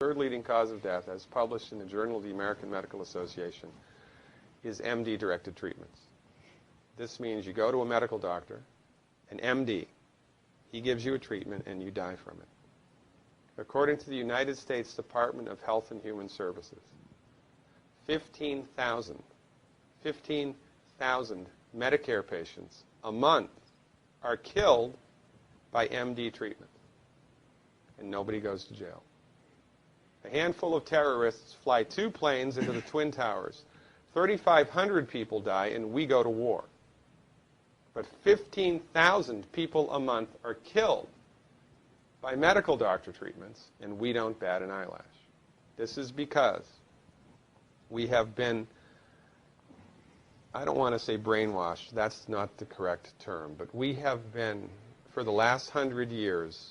third leading cause of death, as published in the Journal of the American Medical Association, is MD-directed treatments. This means you go to a medical doctor, an MD. He gives you a treatment and you die from it. According to the United States Department of Health and Human Services, 15,000 Medicare patients a month are killed by MD treatment, and nobody goes to jail. A handful of terrorists fly 2 planes into the Twin Towers. 3,500 people die, and we go to war. But 15,000 people a month are killed by medical doctor treatments, and we don't bat an eyelash. This is because we have been, I don't want to say brainwashed, that's not the correct term, but we have been, for the last 100 years,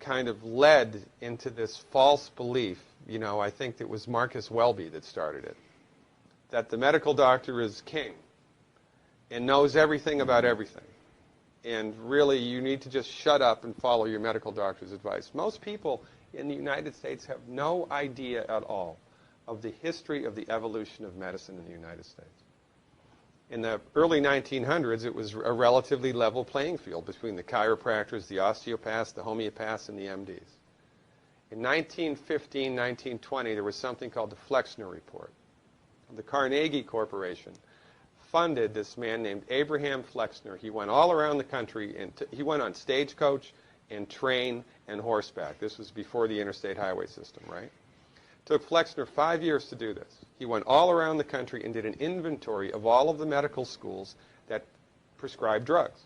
kind of led into this false belief. You know, I think it was Marcus Welby that started it, that the medical doctor is king and knows everything about everything. And really, you need to just shut up and follow your medical doctor's advice. Most people in the United States have no idea at all of the history of the evolution of medicine in the United States. In the early 1900s, it was a relatively level playing field between the chiropractors, the osteopaths, the homeopaths, and the MDs. In 1915, 1920, there was something called the Flexner Report. The Carnegie Corporation funded this man named Abraham Flexner. He went all around the country, and he went on stagecoach and train and horseback. This was before the interstate highway system, right? It took Flexner 5 years to do this. He went all around the country and did an inventory of all of the medical schools that prescribed drugs.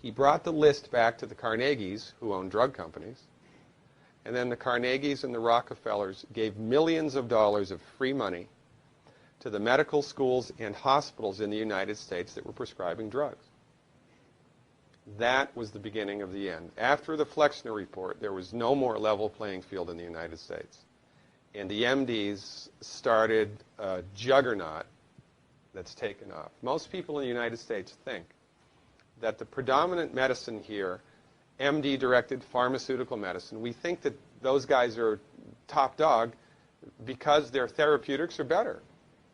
He brought the list back to the Carnegies, who owned drug companies, and then the Carnegies and the Rockefellers gave millions of dollars of free money to the medical schools and hospitals in the United States that were prescribing drugs. That was the beginning of the end. After the Flexner Report, there was no more level playing field in the United States. And the MDs started a juggernaut that's taken off. Most people in the United States think that the predominant medicine here, MD-directed pharmaceutical medicine, we think that those guys are top dog because their therapeutics are better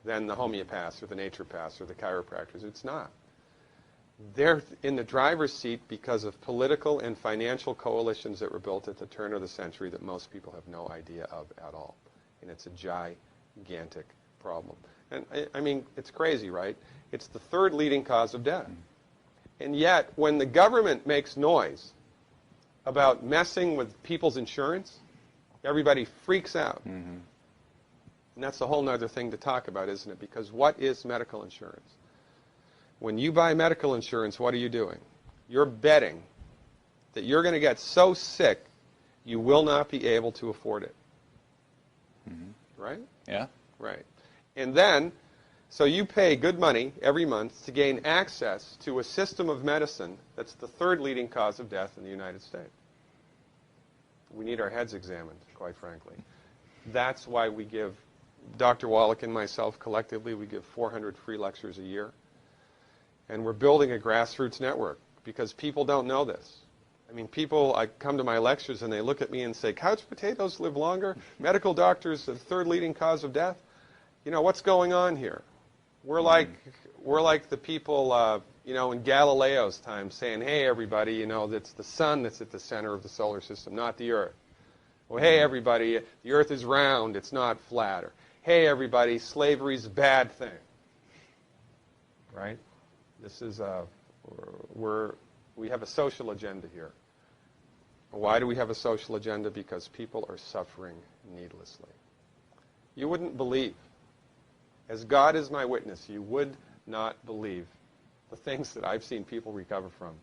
than the homeopaths or the naturopaths or the chiropractors. It's not. They're in the driver's seat because of political and financial coalitions that were built at the turn of the century that most people have no idea of at all. And it's a gigantic problem. And I mean, it's crazy, right? It's the third leading cause of death. And yet, when the government makes noise about messing with people's insurance, everybody freaks out. Mm-hmm. And that's a whole other thing to talk about, isn't it? Because what is medical insurance? When you buy medical insurance, what are you doing? You're betting that you're going to get so sick you will not be able to afford it. Mm-hmm. Right? Yeah. Right. And then, so you pay good money every month to gain access to a system of medicine that's the third leading cause of death in the United States. We need our heads examined, quite frankly. That's why we give, Dr. Wallach and myself collectively, we give 400 free lectures a year. And we're building a grassroots network because people don't know this. I mean, people, I come to my lectures and they look at me and say, couch potatoes live longer? Medical doctors, the third leading cause of death? You know, what's going on here? We're like the people, you know, in Galileo's time saying, hey, everybody, you know, it's the sun that's at the center of the solar system, not the Earth. Well, hey, everybody, the Earth is round, it's not flat. Or, hey, everybody, slavery's a bad thing. Right? This is we have a social agenda here. Why do we have a social agenda? Because people are suffering needlessly. You wouldn't believe, as God is my witness, you would not believe the things that I've seen people recover from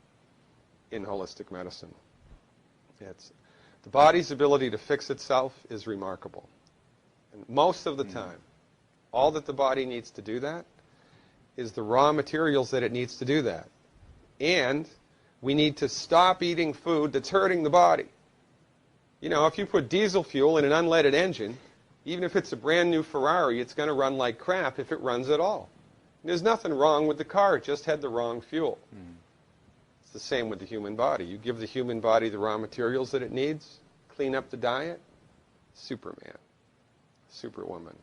in holistic medicine. The body's ability to fix itself is remarkable. And most of the time, all that the body needs to do that is the raw materials that it needs to do that. And we need to stop eating food that's hurting the body. You know, if you put diesel fuel in an unleaded engine, even if it's a brand new Ferrari, it's going to run like crap if it runs at all. And there's nothing wrong with the car, it just had the wrong fuel. It's the same with the human body. You give the human body the raw materials that it needs, clean up the diet, Superman, Superwoman.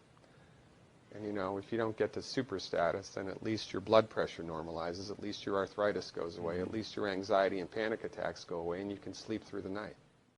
And if you don't get to super status, then at least your blood pressure normalizes, at least your arthritis goes away, at least your anxiety and panic attacks go away, and you can sleep through the night.